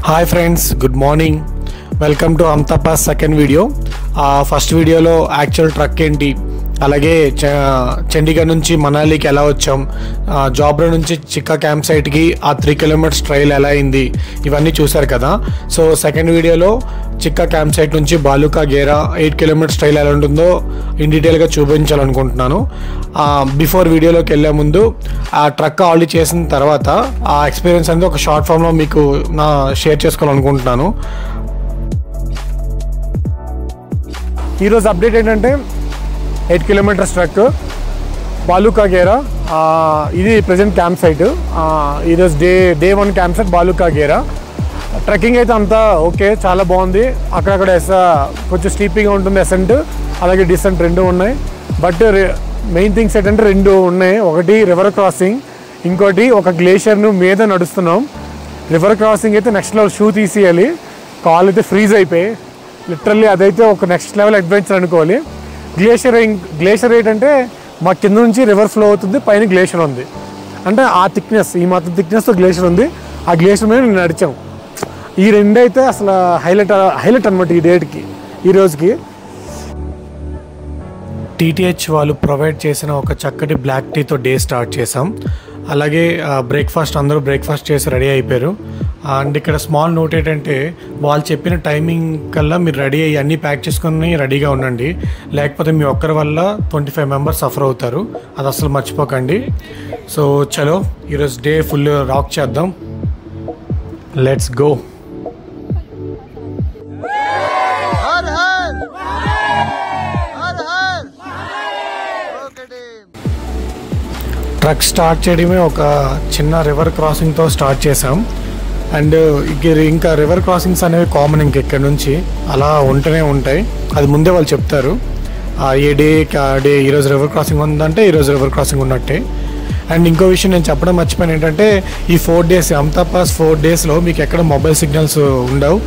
Hi friends, good morning. Welcome to అమ్తాపాస్ second video. First వీడియోలో actual truck ఏంటి, అలాగే చండీగఢ్ నుంచి మనాలికి ఎలా వచ్చాం, జాబ్రా నుంచి చిక్కా క్యాంప్ సైట్కి ఆ 3 కిలోమీటర్స్ ట్రైల్ ఎలా అయింది, ఇవన్నీ చూశారు కదా. సో సెకండ్ వీడియోలో చిక్కా క్యాంప్ సైట్ నుంచి బాలుకా గేరా 8 కిలోమీటర్స్ ట్రైల్ ఎలా ఉంటుందో ఇన్ డీటెయిల్గా చూపించాలనుకుంటున్నాను. బిఫోర్ వీడియోలోకి వెళ్ళే ముందు ఆ ట్రక్ ఆల్రెడీ చేసిన తర్వాత ఆ ఎక్స్పీరియన్స్ అనేది ఒక షార్ట్ ఫామ్లో మీకు షేర్ చేసుకోవాలనుకుంటున్నాను. ఈరోజు అప్డేట్ ఏంటంటే 8 కిలోమీటర్స్ ట్రక్ బాలుకా గేరా, ఇది ప్రజెంట్ క్యాంప్ సైట్. ఈరోజు డే 1 క్యాంప్ సైట్ బాలుకా గేరా. ట్రెక్కింగ్ అయితే అంతా ఓకే, చాలా బాగుంది. అక్కడక్కడ కొంచెం స్టీపింగ్గా ఉంటుంది, అసెంట్ అలాగే డిసెంట్ రెండు ఉన్నాయి. బట్ మెయిన్ థింగ్స్ ఏంటంటే రెండు ఉన్నాయి. ఒకటి రివర్ క్రాసింగ్, ఇంకోటి ఒక గ్లేషియర్ను మీద నడుస్తున్నాం. రివర్ క్రాసింగ్ అయితే నెక్స్ట్ లెవెల్, షూ తీసేయాలి, కాల్ అయితే ఫ్రీజ్ అయిపోయి లిటరల్లీ అదైతే ఒక నెక్స్ట్ లెవెల్ అడ్వెంచర్ అనుకోవాలి. గ్లేషియర్ ఏంటంటే మా కింద నుంచి రివర్ ఫ్లో అవుతుంది, పైన గ్లేషియర్ ఉంది. అంటే ఆ థిక్నెస్, ఈ మాత్రం థిక్నెస్తో గ్లేషియర్ ఉంది. ఆ గ్లేషియర్ మీద నేను నడిచాం. ఈ రెండైతే అసలు హైలైట్ అనమాట ఈ డేట్కి, ఈ రోజుకి. టీటీహెచ్ వాళ్ళు ప్రొవైడ్ చేసిన ఒక చక్కటి బ్లాక్ టీతో డే స్టార్ట్ చేసాం. అలాగే బ్రేక్ఫాస్ట్, అందరూ బ్రేక్ఫాస్ట్ చేసి రెడీ అయిపోయారు. అండ్ ఇక్కడ స్మాల్ నోట్ ఏంటంటే, వాళ్ళు చెప్పిన టైమింగ్ కల్లా మీరు రెడీ అయ్యి అన్నీ ప్యాక్ చేసుకొని రెడీగా ఉండండి, లేకపోతే మీ ఒక్కరి వల్ల 25 మెంబర్స్ సఫర్ అవుతారు. అది అసలు మర్చిపోకండి. సో చలో ఈరోజు డే ఫుల్ రాక్ చేద్దాం. Let's go. ట్రక్ స్టార్ట్ చేయడమే ఒక చిన్న రివర్ క్రాసింగ్తో స్టార్ట్ చేసాం. అండ్ ఇంకా రివర్ క్రాసింగ్స్ అనేవి కామన్ ఇక్కడ నుంచి అలా ఉంటూనే ఉంటాయి. అది ముందే వాళ్ళు చెప్తారు. ఏ డే ఈరోజు రివర్ క్రాసింగ్ ఉందంటే ఈరోజు రివర్ క్రాసింగ్ ఉన్నట్టే. అండ్ ఇంకో విషయం నేను చెప్పడం మర్చిపోయాను ఏంటంటే, ఈ 4 days అమ్తాపాస్ 4 daysలో మీకు ఎక్కడ మొబైల్ సిగ్నల్స్ ఉండవు.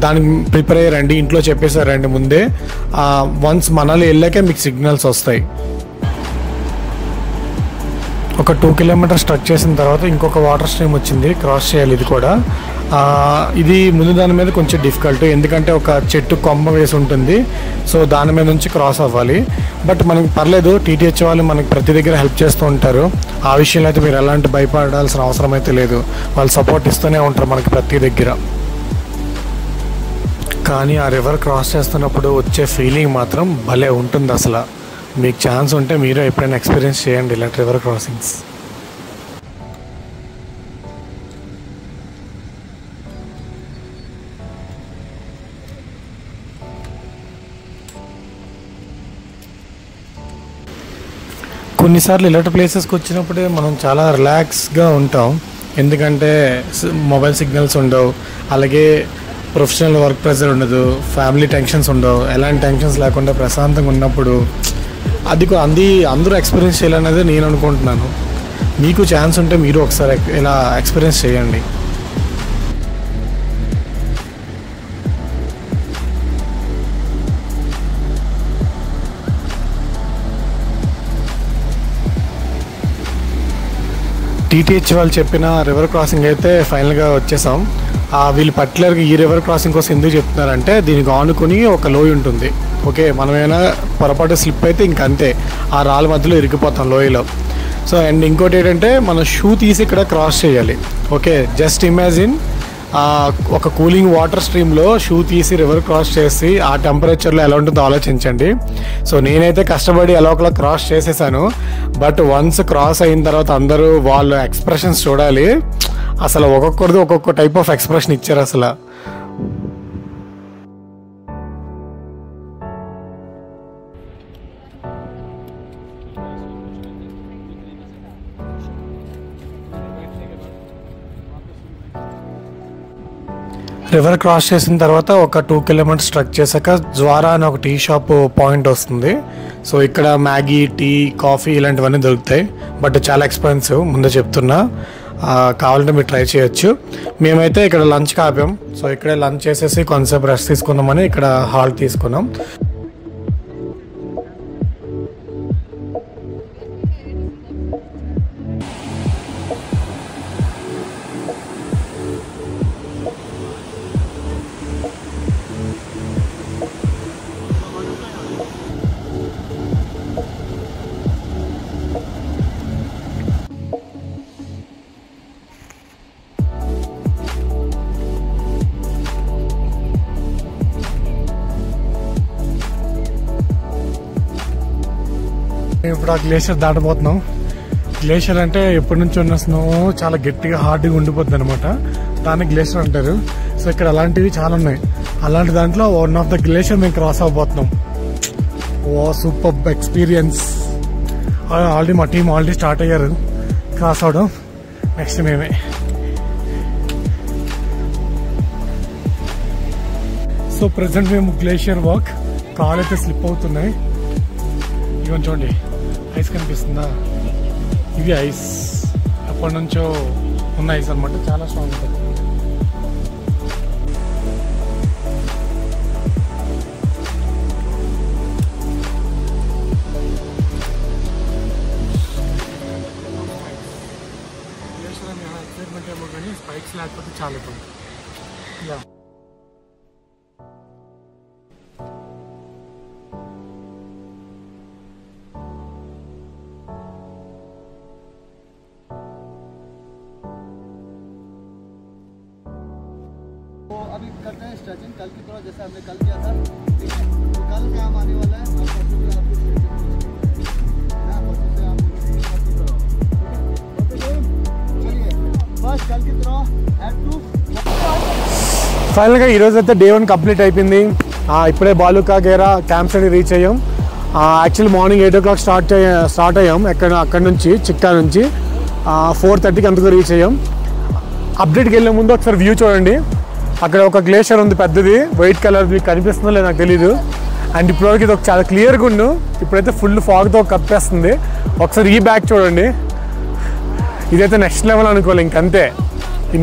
దానికి ప్రిపేర్ అయ్యారండి, ఇంట్లో చెప్పేశారండి ముందే. వన్స్ మనాలి వెళ్ళాకే మీకు సిగ్నల్స్ వస్తాయి. ఒక 2 కిలోమీటర్స్ ట్రక్ చేసిన తర్వాత ఇంకొక వాటర్ స్ట్రీమ్ వచ్చింది, క్రాస్ చేయాలి. ఇది కూడా ఇది ముందు దాని మీద కొంచెం డిఫికల్ట్, ఎందుకంటే ఒక చెట్టు కొమ్మ వేసి ఉంటుంది. సో దాని మీద నుంచి క్రాస్ అవ్వాలి. బట్ మనకి పర్లేదు, టీటీహెచ్ వాళ్ళు మనకి ప్రతి దగ్గర హెల్ప్ చేస్తూ ఉంటారు. ఆ విషయంలో అయితే మీరు ఎలాంటి భయపడాల్సిన అవసరం అయితే లేదు. వాళ్ళు సపోర్ట్ ఇస్తూనే ఉంటారు మనకి ప్రతి దగ్గర. కానీ ఆ రివర్ క్రాస్ చేస్తున్నప్పుడు వచ్చే ఫీలింగ్ మాత్రం భలే ఉంటుంది అసలు. మీకు ఛాన్స్ ఉంటే మీరు ఎప్పుడైనా ఎక్స్పీరియన్స్ చేయండి ఇలాంటి రివర్ క్రాసింగ్స్. కొన్నిసార్లు ఇలాంటి ప్లేసెస్కి వచ్చినప్పుడే మనం చాలా రిలాక్స్గా ఉంటాం, ఎందుకంటే మొబైల్ సిగ్నల్స్ ఉండవు, అలాగే ప్రొఫెషనల్ వర్క్ ప్రెషర్ ఉండదు, ఫ్యామిలీ టెన్షన్స్ ఉండవు. ఎలాంటి టెన్షన్స్ లేకుండా ప్రశాంతంగా ఉన్నప్పుడు అందరూ ఎక్స్పీరియన్స్ చేయాలనేది నేను అనుకుంటున్నాను. మీకు ఛాన్స్ ఉంటే మీరు ఒకసారి ఇలా ఎక్స్పీరియన్స్ చేయండి. టీటీహెచ్ వాళ్ళు చెప్పిన రివర్ క్రాసింగ్ అయితే ఫైనల్గా వచ్చేసాం. వీళ్ళు పర్టికులర్గా ఈ రివర్ క్రాసింగ్ కోసం ఎందుకు చెప్తున్నారంటే, దీనికి ఆనుకుని ఒక లోయ ఉంటుంది. ఓకే, మనమైనా పొరపాటు స్లిప్ అయితే ఇంకంతే, ఆ రాళ్ళ మధ్యలో ఇరికిపోతాం లోయలో. సో అండ్ ఇంకోటి ఏంటంటే, మనం షూ తీసి ఇక్కడ క్రాస్ చేయాలి. ఓకే, జస్ట్ ఇమాజిన్ ఒక కూలింగ్ వాటర్ స్ట్రీమ్లో షూ తీసి రివర్ క్రాస్ చేసి ఆ టెంపరేచర్లో ఎలా ఉంటుందో ఆలోచించండి. సో నేనైతే కష్టపడి ఎలా ఒకలా క్రాస్ చేసేసాను. బట్ వన్స్ క్రాస్ అయిన తర్వాత అందరూ వాళ్ళ ఎక్స్ప్రెషన్స్ చూడాలి. అసలు ఒక్కొక్కరిది ఒక్కొక్క టైప్ ఆఫ్ ఎక్స్ప్రెషన్ ఇచ్చారు అసలు. రివర్ క్రాస్ చేసిన తర్వాత ఒక 2 కిలోమీటర్స్ ట్రక్ చేశాక జ్వారా అని ఒక టీ షాప్ పాయింట్ వస్తుంది. సో ఇక్కడ మ్యాగీ, టీ, కాఫీ ఇలాంటివన్నీ దొరుకుతాయి. బట్ చాలా ఎక్స్పెన్సివ్, ముందే చెప్తున్నా. కావాలంటే మీరు ట్రై చేయొచ్చు. మేమైతే ఇక్కడ లంచ్కి ఆపాం. సో ఇక్కడే లంచ్ చేసేసి కొంతసేపు రెస్ట్ తీసుకుందామని ఇక్కడ హాల్ట్ తీసుకున్నాం. ఇప్పుడు ఆ గ్లేషియర్ దాటబోతున్నాం. గ్లేషియర్ అంటే ఎప్పటి నుంచి ఉన్న స్నో చాలా గట్టిగా హార్డ్గా ఉండిపోద్ది అనమాట, దాన్ని గ్లేషియర్ అంటారు. సో ఇక్కడ అలాంటివి చాలా ఉన్నాయి. అలాంటి దాంట్లో వన్ ఆఫ్ ద గ్లేషియర్ మేము క్రాస్ అవబోతున్నాం. ఓ సూపర్ ఎక్స్పీరియన్స్. ఆల్రెడీ మా టీం ఆల్రెడీ స్టార్ట్ అయ్యారు క్రాస్ అవడం. నెక్స్ట్ మేమే. సో ప్రెసెంట్ మేము గ్లేషియర్ వాక్. కాలు అయితే స్లిప్ అవుతున్నాయి. ఇవన్నీ చూడండి, ఐస్ కనిపిస్తుందా? ఇవి ఐస్, ఎప్పటి నుంచో ఉన్న ఐస్ అనమాట, చాలా స్ట్రాంగ్ ఉంటుంది. ఎక్సైట్మెంట్ ఏమో కానీ స్పైక్స్ లేకపోతే చాలా ఇబ్బంది. अभी करते हैं स्ट्रेचिंग कल की तरह, जैसे हमने कल किया था, ठीक है? तो कल काम आने वाला है और परसों से आपको बस कल की तरह हैड टू. ఫైనల్గా ఈరోజు అయితే డే 1 కంప్లీట్ అయిపోయింది. ఇప్పుడే బాలుకా గేరా క్యాంప్ సైడ్ రీచ్ అయ్యాం. యాక్చువల్లీ మార్నింగ్ 8 o'clock స్టార్ట్ అయ్యాం. అక్కడ నుంచి చిక్కా నుంచి 4:30కి అంతకు రీచ్ అయ్యాం. అప్డేట్కి వెళ్ళే ముందు ఒకసారి వ్యూ చూడండి. అక్కడ ఒక గ్లేషియర్ ఉంది పెద్దది, వైట్ కలర్, మీకు కనిపిస్తుందో లేదు నాకు తెలీదు. అండ్ ఇప్పటివరకు ఇది ఒక చాలా క్లియర్గా ఉండు. ఇప్పుడైతే ఫుల్ ఫాగ్తో కప్పేస్తుంది. ఒకసారి ఈ బ్యాక్ చూడండి, ఇదైతే నెక్స్ట్ లెవెల్ అనుకోవాలి. ఇంకంతే,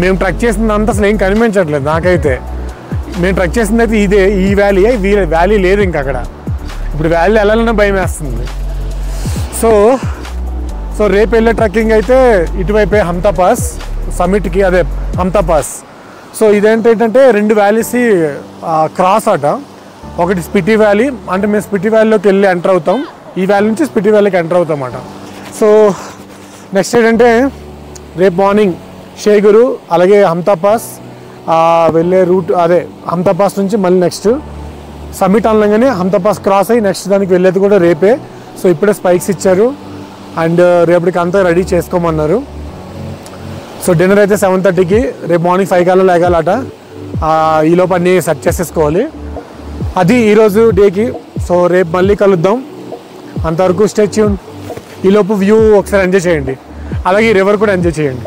మేము ట్రెక్ చేసిందంతా అసలు ఏం కనిపించట్లేదు నాకైతే. మేము ట్రెక్ చేసింది అయితే ఇదే, ఈ వ్యాలీ లేదు ఇంక అక్కడ. ఇప్పుడు వ్యాలీ వెళ్ళాలన్నా భయం వేస్తుంది. సో రేపు వెళ్ళే ట్రెక్కింగ్ అయితే ఇటువైపే హంతా పాస్ సమిట్కి, అదే హంతా పాస్. సో ఇదేంటంటే 2 వ్యాలీస్ క్రాస్ అట. ఒకటి స్పిటి వ్యాలీ, అంటే మేము స్పిటి వ్యాలీలోకి వెళ్ళి ఎంటర్ అవుతాం. ఈ వ్యాలీ నుంచి స్పిటి వ్యాలీకి ఎంటర్ అవుతాం అన్నమాట. సో నెక్స్ట్ ఏంటంటే రేపు మార్నింగ్ షేగురు, అలాగే హంతా పాస్ వెళ్ళే రూట్, అదే హంతా పాస్ నుంచి మళ్ళీ నెక్స్ట్ సమిట్ అనగానే హంతా పాస్ క్రాస్ అయ్యి నెక్స్ట్ దానికి వెళ్ళేది కూడా రేపే. సో ఇప్పుడే స్పైక్స్ ఇచ్చారు అండ్ రేపటికి అంతా రెడీ చేసుకోమన్నారు. సో డిన్నర్ అయితే 7:30కి, రేపు మార్నింగ్ 5 కల్లా లేగాలట. ఈలోపు అన్నీ సెట్ చేసేసుకోవాలి. అది ఈరోజు డేకి. సో రేపు మళ్ళీ కలుద్దాం. అంతవరకు స్టే ట్యూన్. ఈలోపు వ్యూ ఒకసారి ఎంజాయ్ చేయండి, అలాగే రివర్ కూడా ఎంజాయ్ చేయండి.